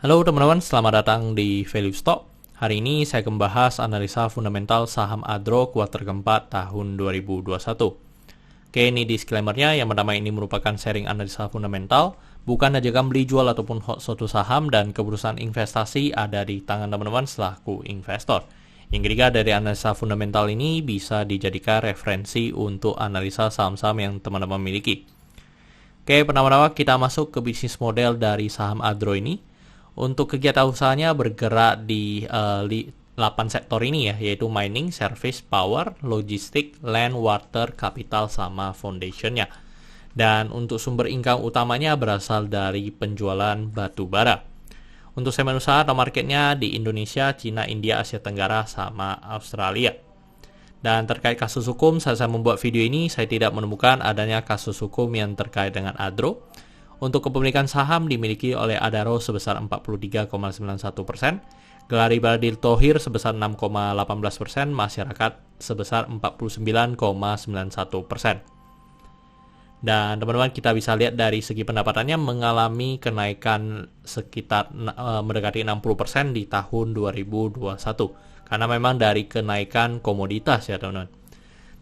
Halo teman-teman, selamat datang di Value Stock. Hari ini saya akan membahas analisa fundamental saham Adro kuartal keempat tahun 2021. Oke, ini disclaimer-nya. Yang pertama, ini merupakan sharing analisa fundamental, bukan ajakan beli jual ataupun suatu saham, dan keputusan investasi ada di tangan teman-teman selaku investor. Yang ketiga, dari analisa fundamental ini bisa dijadikan referensi untuk analisa saham-saham yang teman-teman miliki. Oke, pertama-tama kita masuk ke bisnis model dari saham Adro ini. Untuk kegiatan usahanya bergerak di 8 sektor ini ya, yaitu mining, service, power, logistik, land, water, capital, sama foundationnya. Dan untuk sumber income utamanya berasal dari penjualan batu bara. Untuk segmen usaha atau marketnya di Indonesia, Cina, India, Asia Tenggara, sama Australia. Dan terkait kasus hukum, saat saya membuat video ini, saya tidak menemukan adanya kasus hukum yang terkait dengan Adro. Untuk kepemilikan saham dimiliki oleh Adaro sebesar 43,91%, Gelari Baradil Thohir sebesar 6,18%, masyarakat sebesar 49,91%. Dan teman-teman, kita bisa lihat dari segi pendapatannya mengalami kenaikan sekitar mendekati 60% di tahun 2021. Karena memang dari kenaikan komoditas ya teman-teman.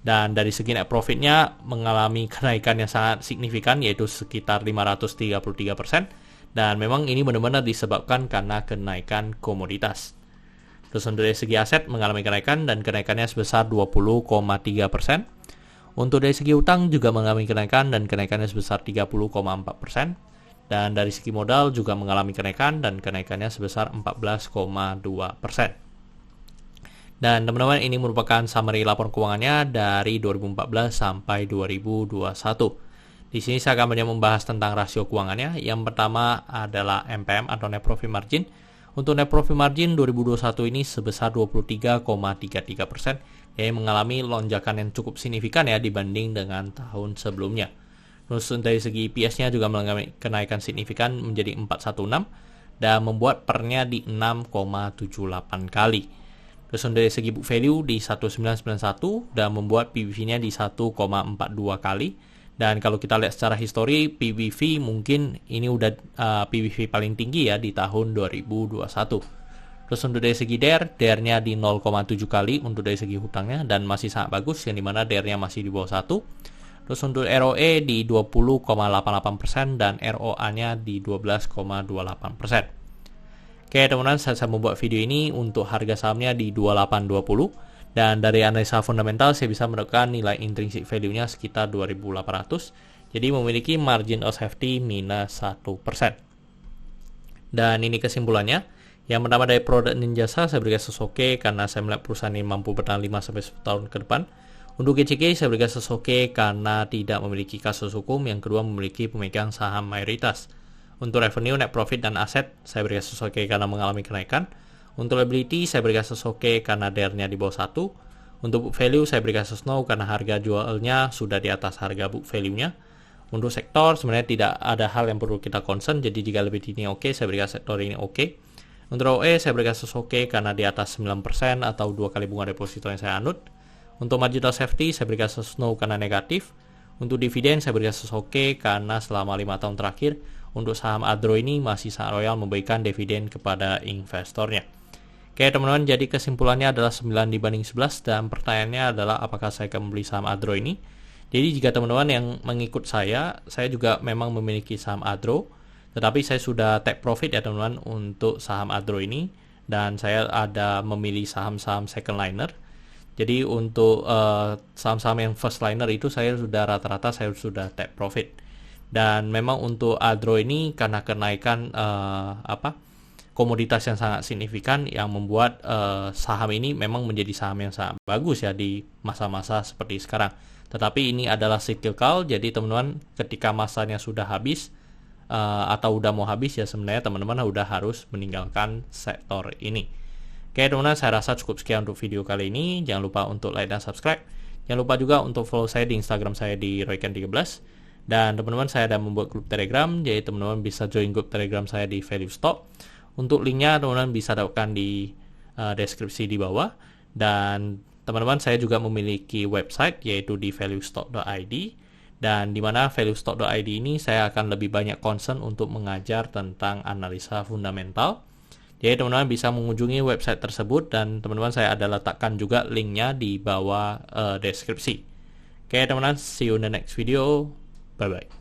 Dan dari segi net profitnya mengalami kenaikan yang sangat signifikan, yaitu sekitar 533%. Dan memang ini benar-benar disebabkan karena kenaikan komoditas. Terus untuk dari segi aset mengalami kenaikan dan kenaikannya sebesar 20,3%. Untuk dari segi utang juga mengalami kenaikan dan kenaikannya sebesar 30,4%. Dan dari segi modal juga mengalami kenaikan dan kenaikannya sebesar 14,2%. Dan teman-teman, ini merupakan summary laporan keuangannya dari 2014 sampai 2021. Di sini saya akan banyak membahas tentang rasio keuangannya. Yang pertama adalah NPM atau Net Profit Margin. Untuk Net Profit Margin 2021 ini sebesar 23,33%, yang mengalami lonjakan yang cukup signifikan ya dibanding dengan tahun sebelumnya. Terus dari segi EPS-nya juga mengalami kenaikan signifikan menjadi 416 dan membuat pernya di 6,78 kali. Terus dari segi book value di 1991 dan membuat PBV-nya di 1,42 kali. Dan kalau kita lihat secara histori, PBV mungkin ini udah PBV paling tinggi ya di tahun 2021. Terus untuk dari segi DER-nya di 0,7 kali untuk dari segi hutangnya dan masih sangat bagus, yang dimana DER-nya masih di bawah 1. Terus untuk ROE di 20,88% dan ROA-nya di 12,28%. Oke teman-teman, saya membuat video ini untuk harga sahamnya di 2820 dan dari analisa fundamental saya bisa menemukan nilai intrinsic value-nya sekitar 2800, jadi memiliki margin of safety minus 1%. Dan ini kesimpulannya. Yang pertama dari produk dan jasa saya berikan sesoke karena saya melihat perusahaan ini mampu bertahan 5-10 tahun ke depan. Untuk GCK saya berikan sesoke karena tidak memiliki kasus hukum. Yang kedua, memiliki pemegang saham mayoritas. Untuk revenue, net profit, dan aset, saya berikan sesoke karena mengalami kenaikan. Untuk liability, saya berikan sesoke karena DER-nya di bawah 1. Untuk book value, saya berikan sesno karena harga jualnya sudah di atas harga book value-nya. Untuk sektor, sebenarnya tidak ada hal yang perlu kita concern, jadi jika liability ini oke, saya berikan sektor ini oke. Untuk ROE, saya berikan sesoke karena di atas 9% atau 2 kali bunga deposito yang saya anut. Untuk marginal safety, saya berikan sesno karena negatif. Untuk dividen, saya berikan sesoke karena selama 5 tahun terakhir, untuk saham Adro ini masih sangat royal memberikan dividen kepada investornya. Oke teman-teman, jadi kesimpulannya adalah 9 dibanding 11 dan pertanyaannya adalah apakah saya akan membeli saham Adro ini. Jadi jika teman-teman yang mengikut saya juga memang memiliki saham Adro, tetapi saya sudah take profit ya teman-teman untuk saham Adro ini, dan saya ada memilih saham-saham second liner. Jadi untuk saham-saham yang first liner itu saya sudah rata-rata saya sudah take profit. Dan memang untuk Adro ini karena kenaikan komoditas yang sangat signifikan yang membuat saham ini memang menjadi saham yang sangat bagus ya di masa-masa seperti sekarang. Tetapi ini adalah cyclical, jadi teman-teman ketika masanya sudah habis atau udah mau habis ya sebenarnya teman-teman udah harus meninggalkan sektor ini. Oke teman-teman, saya rasa cukup sekian untuk video kali ini. Jangan lupa untuk like dan subscribe. Jangan lupa juga untuk follow saya di Instagram saya di royken13. Dan teman-teman, saya ada membuat grup Telegram, jadi teman-teman bisa join grup Telegram saya di Value Stock. Untuk linknya teman-teman bisa dapatkan di deskripsi di bawah. Dan teman-teman, saya juga memiliki website yaitu di valuestock.id. Dan di mana valuestock.id ini saya akan lebih banyak concern untuk mengajar tentang analisa fundamental. Jadi teman-teman bisa mengunjungi website tersebut dan teman-teman saya ada letakkan juga linknya di bawah deskripsi. Oke teman-teman, see you in the next video. Bye bye.